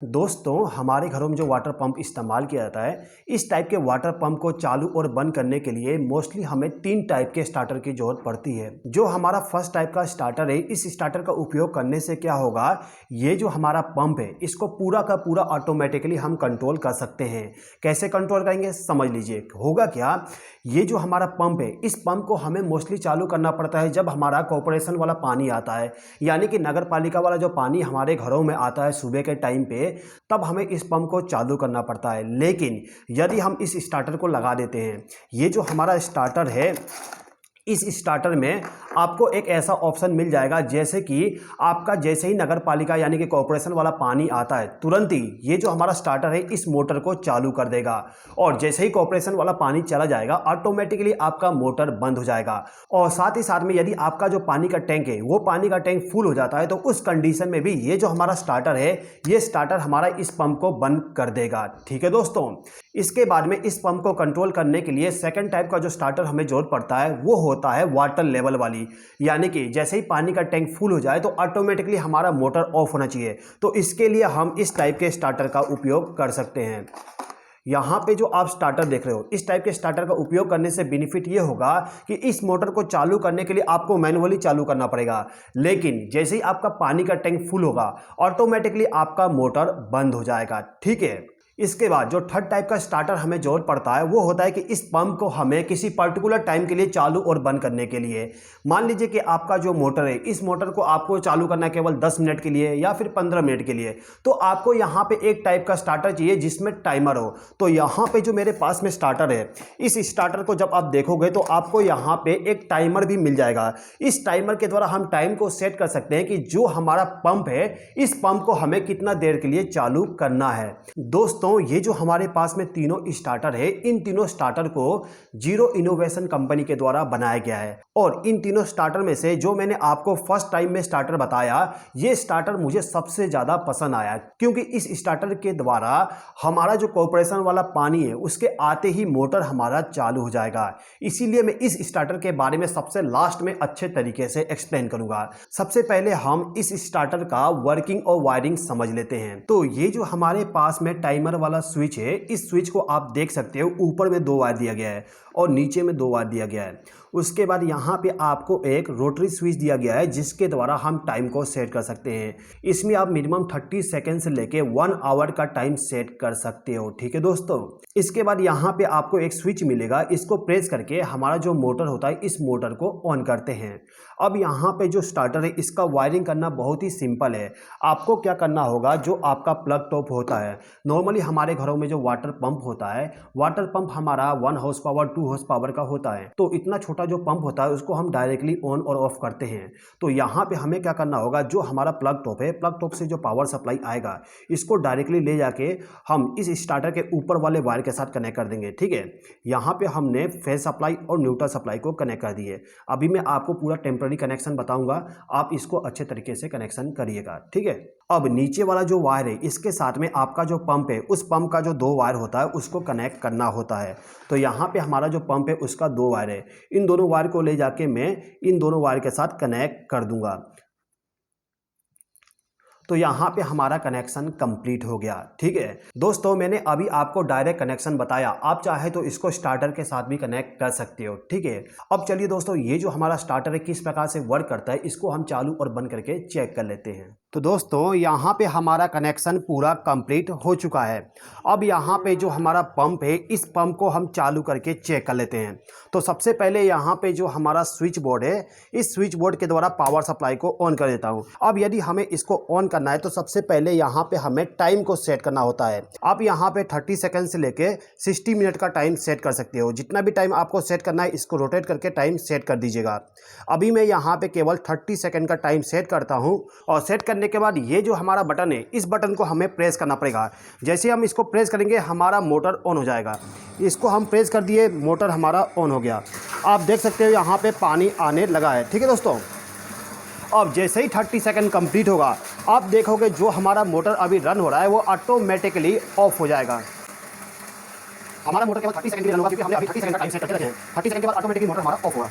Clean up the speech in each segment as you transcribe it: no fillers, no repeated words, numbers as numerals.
दोस्तों, हमारे घरों में जो वाटर पंप इस्तेमाल किया जाता है, इस टाइप के वाटर पंप को चालू और बंद करने के लिए मोस्टली हमें 3 टाइप के स्टार्टर की ज़रूरत पड़ती है। जो हमारा फर्स्ट टाइप का स्टार्टर है, इस स्टार्टर का उपयोग करने से क्या होगा, ये जो हमारा पंप है, इसको पूरा का पूरा ऑटोमेटिकली हम कंट्रोल कर सकते हैं। कैसे कंट्रोल करेंगे, समझ लीजिए। होगा क्या, ये जो हमारा पंप है, इस पंप को हमें मोस्टली चालू करना पड़ता है जब हमारा कॉर्पोरेशन वाला पानी आता है, यानी कि नगर पालिका वाला जो पानी हमारे घरों में आता है सुबह के टाइम पे, तब हमें इस पंप को चालू करना पड़ता है। लेकिन यदि हम इस स्टार्टर को लगा देते हैं, ये जो हमारा स्टार्टर है, इस स्टार्टर में आपको एक ऐसा ऑप्शन मिल जाएगा जैसे कि आपका जैसे ही नगर पालिका यानी कि कॉर्पोरेशन वाला पानी आता है, तुरंत ही ये जो हमारा स्टार्टर है इस मोटर को चालू कर देगा। और जैसे ही कॉर्पोरेशन वाला पानी चला जाएगा, ऑटोमेटिकली आपका मोटर बंद हो जाएगा। और साथ ही साथ में यदि आपका जो पानी का टैंक है, वो पानी का टैंक फुल हो जाता है, तो उस कंडीशन में भी ये जो हमारा स्टार्टर है, ये स्टार्टर हमारा इस पंप को बंद कर देगा। ठीक है दोस्तों, इसके बाद में इस पंप को कंट्रोल करने के लिए सेकंड टाइप का जो स्टार्टर हमें जरूरत पड़ता है, वो होता है वाटर लेवल वाली। यानी कि जैसे ही पानी का टैंक फुल हो जाए तो ऑटोमेटिकली हमारा मोटर ऑफ होना चाहिए। तो इसके लिए हम इस टाइप के स्टार्टर का उपयोग कर सकते हैं। यहाँ पे जो आप स्टार्टर देख रहे हो, इस टाइप के स्टार्टर का उपयोग करने से बेनिफिट ये होगा कि इस मोटर को चालू करने के लिए आपको मैनुअली चालू करना पड़ेगा, लेकिन जैसे ही आपका पानी का टैंक फुल होगा, ऑटोमेटिकली आपका मोटर बंद हो जाएगा। ठीक है। इसके बाद जो थर्ड टाइप का स्टार्टर हमें जरूरत पड़ता है, वो होता है कि इस पंप को हमें किसी पर्टिकुलर टाइम के लिए चालू और बंद करने के लिए, मान लीजिए कि आपका जो मोटर है, इस मोटर को आपको चालू करना है केवल 10 मिनट के लिए या फिर 15 मिनट के लिए, तो आपको यहाँ पे एक टाइप का स्टार्टर चाहिए जिसमें टाइमर हो। तो यहाँ पे जो मेरे पास में स्टार्टर है, इस स्टार्टर को जब आप देखोगे तो आपको यहाँ पे एक टाइमर भी मिल जाएगा। इस टाइमर के द्वारा हम टाइम को सेट कर सकते हैं कि जो हमारा पंप है, इस पंप को हमें कितना देर के लिए चालू करना है। दोस्तों, ये जो हमारे पास में तीनों स्टार्टर है, इन तीनों स्टार्टर को जीरो इनोवेशन कंपनी के द्वारा बनाया गया है। और इन तीनों स्टार्टर में से जो मैंने आपको फर्स्ट टाइम में स्टार्टर बताया, ये स्टार्टर मुझे सबसे ज्यादा पसंद आया, क्योंकि इस स्टार्टर के द्वारा हमारा जो कॉर्पोरेशन वाला पानी है, उसके आते ही मोटर हमारा चालू हो जाएगा। इसीलिए मैं इस स्टार्टर के बारे में सबसे लास्ट में अच्छे तरीके से एक्सप्लेन करूंगा। सबसे पहले हम इस स्टार्टर का वर्किंग और वायरिंग समझ लेते हैं। तो ये जो हमारे पास में टाइमर वाला स्विच है, इस स्विच को आप देख सकते हो, ऊपर में 2 वायर दिया गया है और नीचे में 2 वायर दिया गया है। उसके बाद यहाँ पे आपको एक रोटरी स्विच दिया गया है जिसके द्वारा हम टाइम को सेट कर सकते हैं। इसमें आप मिनिमम 30 सेकेंड से लेके 1 आवर का टाइम सेट कर सकते हो। ठीक है दोस्तों, इसके बाद यहाँ पे आपको एक स्विच मिलेगा, इसको प्रेस करके हमारा जो मोटर होता है, इस मोटर को ऑन करते हैं। अब यहाँ पे जो स्टार्टर है, इसका वायरिंग करना बहुत ही सिंपल है। आपको क्या करना होगा, जो आपका प्लग टॉप होता है, नॉर्मली हमारे घरों में जो वाटर पंप होता है, वाटर पंप हमारा 1 हॉर्स पावर 2 हॉर्स पावर का होता है। तो इतना छोटा जो पंप होता है, उसको हम डायरेक्टली ऑन और ऑफ करते हैं। तो यहाँ पे हमें क्या करना होगा, जो हमारा प्लग टॉप है, प्लग टॉप से जो पावर सप्लाई आएगा, इसको डायरेक्टली ले जाके हम इस स्टार्टर के ऊपर वाले वायर के साथ कनेक्ट कर देंगे। ठीक है। यहाँ पे हमने फेज सप्लाई और न्यूट्रल सप्लाई को कनेक्ट कर दिए। अभी मैं आपको पूरा टेम्पररी कनेक्शन बताऊंगा, आप इसको अच्छे तरीके से कनेक्शन करिएगा। ठीक है। अब नीचे वाला जो वायर है, इसके साथ में आपका जो पंप है, उस पंप का जो 2 वायर होता है, उसको कनेक्ट करना होता है। तो यहाँ पे हमारा जो पंप है, उसका 2 वायर है। इन दोनों वायर को ले जाके मैं इन दोनों वायर के साथ कनेक्ट कर दूंगा। तो यहाँ पे हमारा कनेक्शन कंप्लीट हो गया। ठीक है दोस्तों, मैंने अभी आपको डायरेक्ट कनेक्शन बताया, आप चाहे तो इसको स्टार्टर के साथ भी कनेक्ट कर सकते हो। ठीक है। अब चलिए दोस्तों, ये जो हमारा स्टार्टर है किस प्रकार से वर्क करता है, इसको हम चालू और बंद करके चेक कर लेते हैं। तो दोस्तों, यहाँ पे हमारा कनेक्शन पूरा कंप्लीट हो चुका है। अब यहाँ पे जो हमारा पंप है, इस पंप को हम चालू करके चेक कर लेते हैं। तो सबसे पहले यहाँ पे जो हमारा स्विच बोर्ड है, इस स्विच बोर्ड के द्वारा पावर सप्लाई को ऑन कर देता हूँ। अब यदि हमें इसको ऑन करना है, तो सबसे पहले यहाँ पे हमें टाइम को सेट करना होता है। आप यहाँ पे 30 सेकंड से लेके 60 मिनट का टाइम सेट कर सकते हो। जितना भी टाइम आपको सेट करना है, इसको रोटेट करके टाइम सेट कर दीजिएगा। अभी मैं यहाँ पे केवल 30 सेकंड का टाइम सेट करता हूँ, और सेट करने के बाद ये जो हमारा बटन है, इस बटन को हमें प्रेस करना पड़ेगा। जैसे हम इसको प्रेस करेंगे, हमारा मोटर ऑन हो जाएगा। इसको हम प्रेस कर दिए, मोटर हमारा ऑन हो गया। आप देख सकते हो यहाँ पे पानी आने लगा है। ठीक है दोस्तों, अब जैसे ही 30 सेकंड कंप्लीट होगा, आप देखोगे जो हमारा मोटर अभी रन हो रहा है, वो ऑटोमेटिकली ऑफ हो जाएगा। हमारा मोटर केवल 30 सेकंड के लिए रन होगा, क्योंकि हमने अभी 30 सेकंड का टाइम सेट करके रखे हैं। 30 सेकंड के बाद ऑटोमेटिकली मोटर हमारा ऑफ होगा।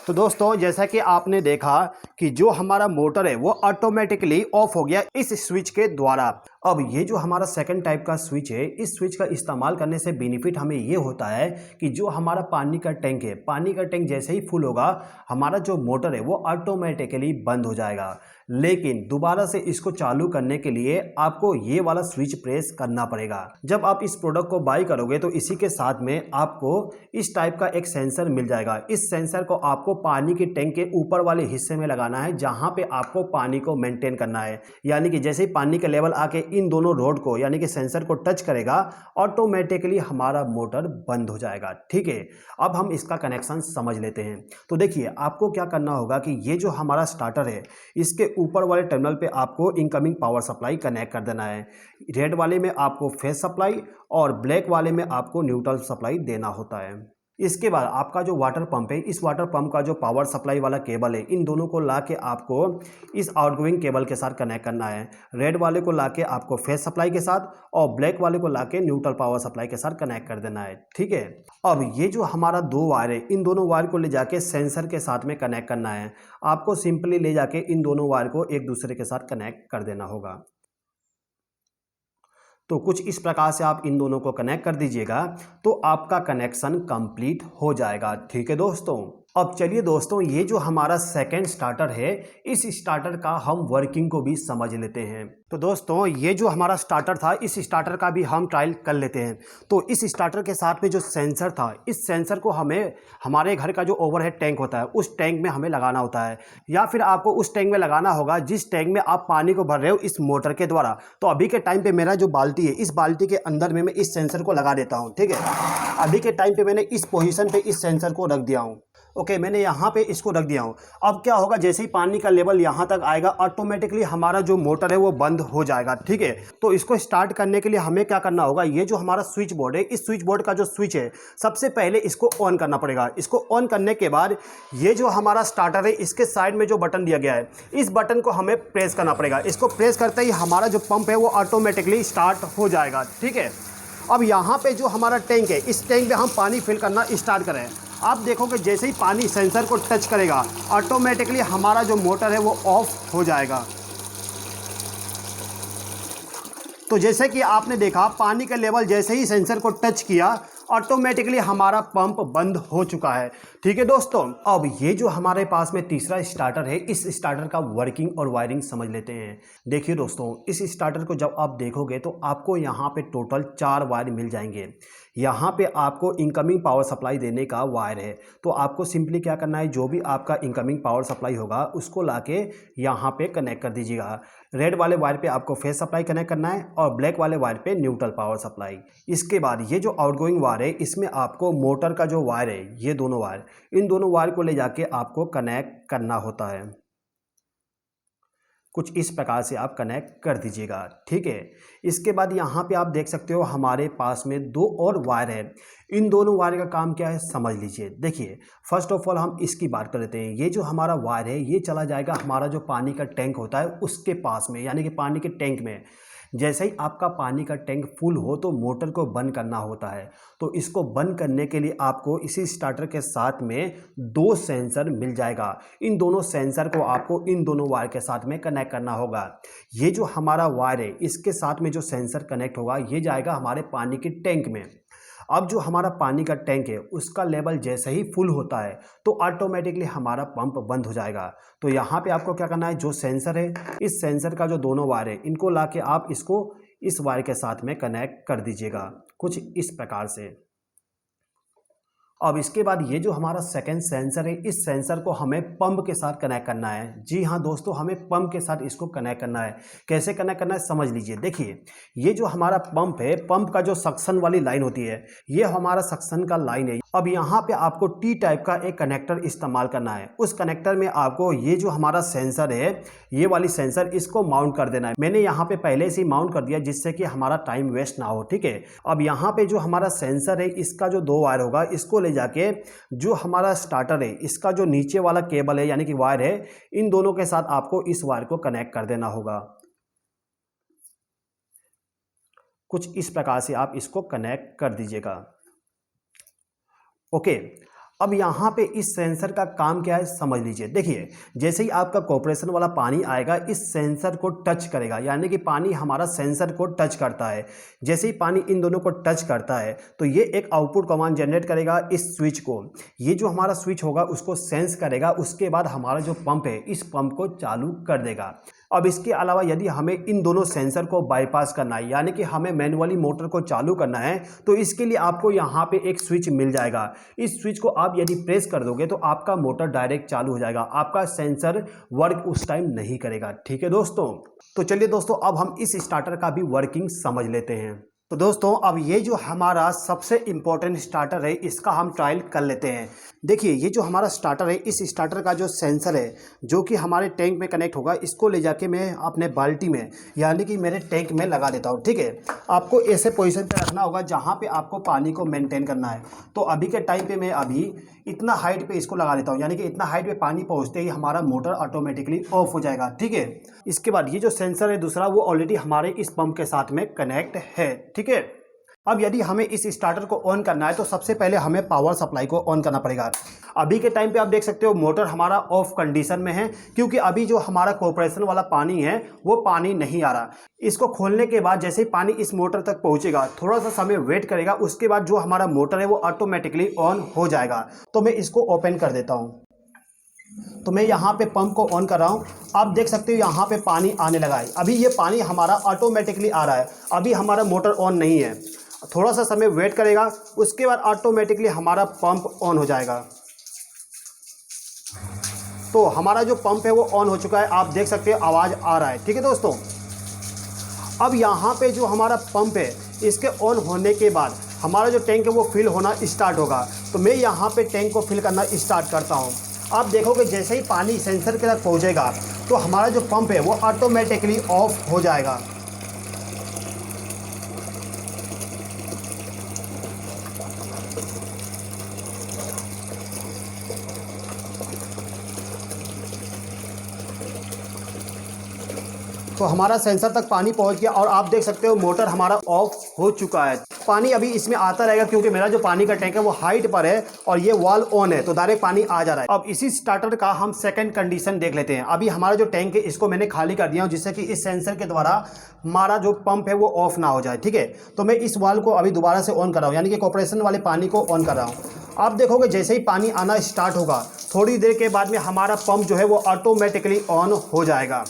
तो दोस्तों जैसा कि आपने देखा कि जो हमारा मोटर है वो ऑटोमेटिकली ऑफ हो गया इस स्विच के द्वारा। अब ये जो हमारा सेकंड टाइप का स्विच है, इस स्विच का इस्तेमाल करने से बेनिफिट हमें ये होता है कि जो हमारा पानी का टैंक है, पानी का टैंक जैसे ही फुल होगा हमारा जो मोटर है वो ऑटोमेटिकली बंद हो जाएगा। लेकिन दोबारा से इसको चालू करने के लिए आपको ये वाला स्विच प्रेस करना पड़ेगा। जब आप इस प्रोडक्ट को बाई करोगे तो इसी के साथ में आपको इस टाइप का एक सेंसर मिल जाएगा। इस सेंसर को आपको पानी के टैंक के ऊपर वाले हिस्से में लगाना है जहां पे आपको पानी को मेंटेन करना है। यानी कि जैसे ही पानी का लेवल आके इन दोनों रोड को यानी कि सेंसर को टच करेगा, ऑटोमेटिकली हमारा मोटर बंद हो जाएगा। ठीक है, अब हम इसका कनेक्शन समझ लेते हैं। तो देखिए आपको क्या करना होगा कि ये जो हमारा स्टार्टर है, इसके ऊपर वाले टर्मिनल पे आपको इनकमिंग पावर सप्लाई कनेक्ट कर देना है। रेड वाले में आपको फेस सप्लाई और ब्लैक वाले में आपको न्यूट्रल सप्लाई देना होता है। इसके बाद आपका जो वाटर पंप है, इस वाटर पंप का जो पावर सप्लाई वाला केबल है, इन दोनों को ला के आपको इस आउटगोइंग केबल के साथ कनेक्ट करना है। रेड वाले को ला के आपको फेस सप्लाई के साथ और ब्लैक वाले को ला के न्यूट्रल पावर सप्लाई के साथ कनेक्ट कर देना है। ठीक है, अब ये जो हमारा दो वायर है, इन दोनों वायर को ले जाके सेंसर के साथ में कनेक्ट करना है। आपको सिंपली ले जाके इन दोनों वायर को एक दूसरे के साथ कनेक्ट कर देना होगा। तो कुछ इस प्रकार से आप इन दोनों को कनेक्ट कर दीजिएगा तो आपका कनेक्शन कंप्लीट हो जाएगा। ठीक है दोस्तों, अब चलिए दोस्तों ये जो हमारा सेकंड स्टार्टर है, इस स्टार्टर का हम वर्किंग को भी समझ लेते हैं। तो दोस्तों ये जो हमारा स्टार्टर था, इस स्टार्टर का भी हम ट्रायल कर लेते हैं। तो इस स्टार्टर के साथ में जो सेंसर था, इस सेंसर को हमें हमारे घर का जो ओवरहेड टैंक होता है उस टैंक में हमें लगाना होता है, या फिर आपको उस टैंक में लगाना होगा जिस टैंक में आप पानी को भर रहे हो इस मोटर के द्वारा। तो अभी के टाइम पे मेरा जो बाल्टी है, इस बाल्टी के अंदर में मैं इस सेंसर को लगा देता हूँ। ठीक है, अभी के टाइम पे मैंने इस पोजीशन पे इस सेंसर को रख दिया हूँ। ओके, मैंने यहाँ पे इसको रख दिया हूँ। अब क्या होगा, जैसे ही पानी का लेवल यहाँ तक आएगा ऑटोमेटिकली हमारा जो मोटर है वो बंद हो जाएगा। ठीक है, तो इसको स्टार्ट करने के लिए हमें क्या करना होगा, ये जो हमारा स्विच बोर्ड है, इस स्विच बोर्ड का जो स्विच है सबसे पहले इसको ऑन करना पड़ेगा। इसको ऑन करने के बाद ये जो हमारा स्टार्टर है, इसके साइड में जो बटन दिया गया है, इस बटन को हमें प्रेस करना पड़ेगा। इसको प्रेस करते ही हमारा जो पंप है वो ऑटोमेटिकली स्टार्ट हो जाएगा। ठीक है, अब यहाँ पे जो हमारा टैंक है, इस टैंक में हम पानी फिल करना स्टार्ट करें। आप देखोगे जैसे ही पानी सेंसर को टच करेगा ऑटोमेटिकली हमारा जो मोटर है वो ऑफ हो जाएगा। तो जैसे कि आपने देखा पानी का लेवल जैसे ही सेंसर को टच किया ऑटोमेटिकली हमारा पंप बंद हो चुका है। ठीक है दोस्तों, अब ये जो हमारे पास में तीसरा स्टार्टर है, इस स्टार्टर का वर्किंग और वायरिंग समझ लेते हैं। देखिए दोस्तों, इस स्टार्टर को जब आप देखोगे तो आपको यहाँ पे टोटल 4 वायर मिल जाएंगे। यहाँ पे आपको इनकमिंग पावर सप्लाई देने का वायर है। तो आपको सिंपली क्या करना है, जो भी आपका इनकमिंग पावर सप्लाई होगा उसको लाके यहाँ पे कनेक्ट कर दीजिएगा। रेड वाले वायर पे आपको फेस सप्लाई कनेक्ट करना है और ब्लैक वाले वायर पे न्यूट्रल पावर सप्लाई। इसके बाद ये जो आउटगोइंग वायर है, इसमें आपको मोटर का जो वायर है, ये दोनों वायर, इन दोनों वायर को ले जाके आपको कनेक्ट करना होता है। कुछ इस प्रकार से आप कनेक्ट कर दीजिएगा। ठीक है, इसके बाद यहाँ पे आप देख सकते हो हमारे पास में 2 और वायर है। इन दोनों वायर का काम क्या है समझ लीजिए। देखिए, फर्स्ट ऑफ ऑल हम इसकी बात कर लेते हैं। ये जो हमारा वायर है ये चला जाएगा हमारा जो पानी का टैंक होता है उसके पास में, यानी कि पानी के टैंक में। जैसे ही आपका पानी का टैंक फुल हो तो मोटर को बंद करना होता है। तो इसको बंद करने के लिए आपको इसी स्टार्टर के साथ में 2 सेंसर मिल जाएगा। इन दोनों सेंसर को आपको इन दोनों वायर के साथ में कनेक्ट करना होगा। ये जो हमारा वायर है इसके साथ में जो सेंसर कनेक्ट होगा ये जाएगा हमारे पानी के टैंक में। अब जो हमारा पानी का टैंक है उसका लेवल जैसे ही फुल होता है तो ऑटोमेटिकली हमारा पंप बंद हो जाएगा। तो यहाँ पे आपको क्या करना है, जो सेंसर है, इस सेंसर का जो दोनों वायर है इनको लाके आप इसको इस वायर के साथ में कनेक्ट कर दीजिएगा कुछ इस प्रकार से। अब इसके बाद ये जो हमारा सेकंड सेंसर है, इस सेंसर को हमें पंप के साथ कनेक्ट करना है। जी हाँ दोस्तों, हमें पंप के साथ इसको कनेक्ट करना है। कैसे कनेक्ट करना है समझ लीजिए। देखिए, ये जो हमारा पंप है, पंप का जो सक्शन वाली लाइन होती है, ये हमारा सक्शन का लाइन है। अब यहाँ पे आपको टी टाइप का एक कनेक्टर इस्तेमाल करना है। उस कनेक्टर में आपको ये जो हमारा सेंसर है, ये वाली सेंसर, इसको माउंट कर देना है। मैंने यहाँ पे पहले से ही माउंट कर दिया जिससे कि हमारा टाइम वेस्ट ना हो। ठीक है, अब यहाँ पे जो हमारा सेंसर है इसका जो 2 वायर होगा इसको जाके जो हमारा स्टार्टर है इसका जो नीचे वाला केबल है यानी कि वायर है, इन दोनों के साथ आपको इस वायर को कनेक्ट कर देना होगा। कुछ इस प्रकार से आप इसको कनेक्ट कर दीजिएगा। ओके, अब यहाँ पे इस सेंसर का काम क्या है समझ लीजिए। देखिए, जैसे ही आपका कॉर्पोरेशन वाला पानी आएगा इस सेंसर को टच करेगा, यानी कि पानी हमारा सेंसर को टच करता है। जैसे ही पानी इन दोनों को टच करता है तो ये एक आउटपुट कमांड जनरेट करेगा इस स्विच को। ये जो हमारा स्विच होगा उसको सेंस करेगा, उसके बाद हमारा जो पंप है इस पंप को चालू कर देगा। अब इसके अलावा यदि हमें इन दोनों सेंसर को बाईपास करना है, यानी कि हमें मैनुअली मोटर को चालू करना है, तो इसके लिए आपको यहाँ पे एक स्विच मिल जाएगा। इस स्विच को आप यदि प्रेस कर दोगे तो आपका मोटर डायरेक्ट चालू हो जाएगा, आपका सेंसर वर्क उस टाइम नहीं करेगा। ठीक है दोस्तों, तो चलिए दोस्तों अब हम इस स्टार्टर का भी वर्किंग समझ लेते हैं। तो दोस्तों अब ये जो हमारा सबसे इम्पोर्टेंट स्टार्टर है इसका हम ट्रायल कर लेते हैं। देखिए, ये जो हमारा स्टार्टर है, इस स्टार्टर का जो सेंसर है जो कि हमारे टैंक में कनेक्ट होगा, इसको ले जाके मैं अपने बाल्टी में यानी कि मेरे टैंक में लगा देता हूँ। ठीक है, आपको ऐसे पोजीशन पे रखना होगा जहाँ पे आपको पानी को मेंटेन करना है। तो अभी के टाइम पे मैं अभी इतना हाइट पे इसको लगा देता हूँ, यानी कि इतना हाइट पे पानी पहुँचते ही हमारा मोटर ऑटोमेटिकली ऑफ हो जाएगा। ठीक है, इसके बाद ये जो सेंसर है दूसरा वो ऑलरेडी हमारे इस पंप के साथ में कनेक्ट है। ठीक है, अब यदि हमें इस स्टार्टर को ऑन करना है तो सबसे पहले हमें पावर सप्लाई को ऑन करना पड़ेगा। अभी के टाइम पे आप देख सकते हो मोटर हमारा ऑफ कंडीशन में है, क्योंकि अभी जो हमारा कॉर्पोरेशन वाला पानी है वो पानी नहीं आ रहा। इसको खोलने के बाद जैसे ही पानी इस मोटर तक पहुंचेगा, थोड़ा सा समय वेट करेगा, उसके बाद जो हमारा मोटर है वो ऑटोमेटिकली ऑन हो जाएगा। तो मैं इसको ओपन कर देता हूँ। तो मैं यहाँ पे पंप को ऑन कर रहा हूँ, आप देख सकते हो यहाँ पे पानी आने लगा है। अभी ये पानी हमारा ऑटोमेटिकली आ रहा है, अभी हमारा मोटर ऑन नहीं है। थोड़ा सा समय वेट करेगा, उसके बाद ऑटोमेटिकली हमारा पंप ऑन हो जाएगा। तो हमारा जो पंप है वो ऑन हो चुका है, आप देख सकते हो आवाज़ आ रहा है। ठीक है दोस्तों, अब यहाँ पे जो हमारा पंप है इसके ऑन होने के बाद हमारा जो टैंक है वो फिल होना स्टार्ट होगा। तो मैं यहाँ पे टैंक को फिल करना स्टार्ट करता हूँ। आप देखोगे जैसे ही पानी सेंसर के तक पहुँचेगा तो हमारा जो पंप है वो ऑटोमेटिकली ऑफ हो जाएगा। तो हमारा सेंसर तक पानी पहुंच गया और आप देख सकते हो मोटर हमारा ऑफ हो चुका है। पानी अभी इसमें आता रहेगा क्योंकि मेरा जो पानी का टैंक है वो हाइट पर है और ये वॉल ऑन है, तो डायरेक्ट पानी आ जा रहा है। अब इसी स्टार्टर का हम सेकंड कंडीशन देख लेते हैं। अभी हमारा जो टैंक है इसको मैंने खाली कर दिया हूं, जिससे कि इस सेंसर के द्वारा हमारा जो पंप है वो ऑफ ना हो जाए। ठीक है, तो मैं इस वॉल को अभी दोबारा से ऑन कर रहा हूँ, यानी कि कॉर्पोरेशन वाले पानी को ऑन कर रहा हूँ। आप देखोगे जैसे ही पानी आना स्टार्ट होगा, थोड़ी देर के बाद में हमारा पंप जो है वो ऑटोमेटिकली ऑन हो जाएगा।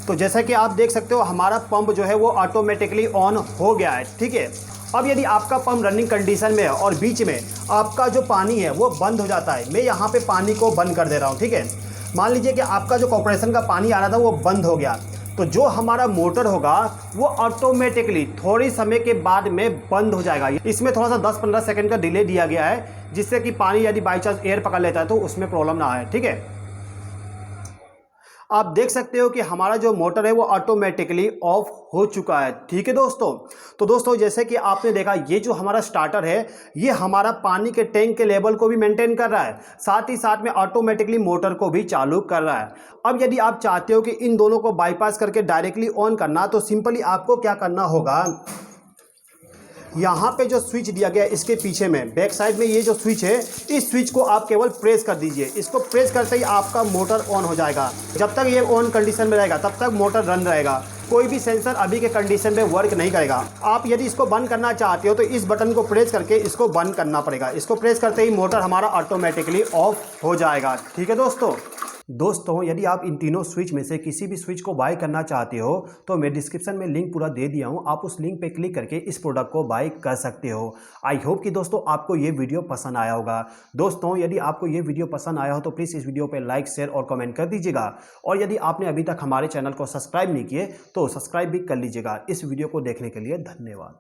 तो जैसा कि आप देख सकते हो हमारा पंप जो है वो ऑटोमेटिकली ऑन हो गया है। ठीक है, अब यदि आपका पंप रनिंग कंडीशन में है और बीच में आपका जो पानी है वो बंद हो जाता है, मैं यहाँ पे पानी को बंद कर दे रहा हूँ। ठीक है, मान लीजिए कि आपका जो कॉर्पोरेशन का पानी आ रहा था वो बंद हो गया, तो जो हमारा मोटर होगा वो ऑटोमेटिकली थोड़ी समय के बाद में बंद हो जाएगा। इसमें थोड़ा सा 10-15 सेकंड का डिले दिया गया है, जिससे कि पानी यदि बाई चांस एयर पकड़ लेता है तो उसमें प्रॉब्लम ना आए। ठीक है, आप देख सकते हो कि हमारा जो मोटर है वो ऑटोमेटिकली ऑफ हो चुका है। ठीक है दोस्तों, तो दोस्तों जैसे कि आपने देखा ये जो हमारा स्टार्टर है ये हमारा पानी के टैंक के लेवल को भी मेंटेन कर रहा है, साथ ही साथ में ऑटोमेटिकली मोटर को भी चालू कर रहा है। अब यदि आप चाहते हो कि इन दोनों को बाईपास करके डायरेक्टली ऑन करना, तो सिंपली आपको क्या करना होगा, यहाँ पे जो स्विच दिया गया है इसके पीछे में बैक साइड में ये जो स्विच है, इस स्विच को आप केवल प्रेस कर दीजिए। इसको प्रेस करते ही आपका मोटर ऑन हो जाएगा। जब तक ये ऑन कंडीशन में रहेगा तब तक मोटर रन रहेगा, कोई भी सेंसर अभी के कंडीशन में वर्क नहीं करेगा। आप यदि इसको बंद करना चाहते हो तो इस बटन को प्रेस करके इसको बंद करना पड़ेगा। इसको प्रेस करते ही मोटर हमारा ऑटोमेटिकली ऑफ हो जाएगा। ठीक है दोस्तों यदि आप इन तीनों स्विच में से किसी भी स्विच को बाय करना चाहते हो तो मैं डिस्क्रिप्शन में लिंक पूरा दे दिया हूं, आप उस लिंक पे क्लिक करके इस प्रोडक्ट को बाय कर सकते हो। आई होप कि दोस्तों आपको ये वीडियो पसंद आया होगा। दोस्तों यदि आपको ये वीडियो पसंद आया हो तो प्लीज़ इस वीडियो पे लाइक, शेयर और कमेंट कर दीजिएगा, और यदि आपने अभी तक हमारे चैनल को सब्सक्राइब नहीं किए तो सब्सक्राइब भी कर लीजिएगा। इस वीडियो को देखने के लिए धन्यवाद।